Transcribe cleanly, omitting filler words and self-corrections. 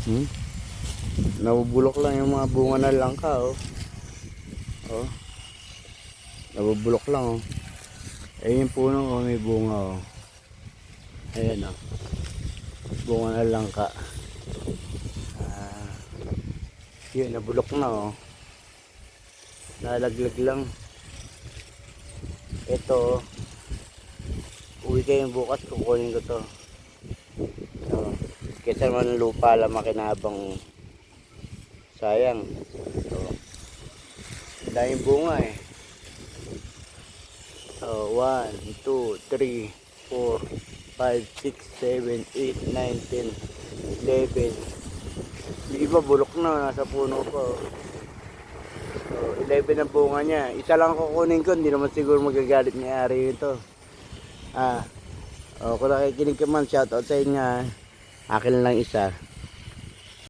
Hmm? Nabubulok lang yung mga bunga na langka, oh. Oh. Nabubulok lang, oh. Ayun yung puno, oh, may bunga, oh. Ayan, oh. Bunga na langka. Yun, nabulok na, oh. Nalaglag lang. Ito, oh. Uwi kayo bukas, kukunin ko to. So, kesa naman lupa lang makinabang, sayang. So, daming bunga eh. So, 1, 2, 3, 4, 5, 6, 7, 8, 9, 10, 11. Yung iba bulok na, nasa puno pa. So, 11 ang bunga niya. Isa lang kukunin ko, hindi naman siguro magagalit ni Ari ito. Kung nakikinig ka man, shoutout sa inyo. Akin lang isa.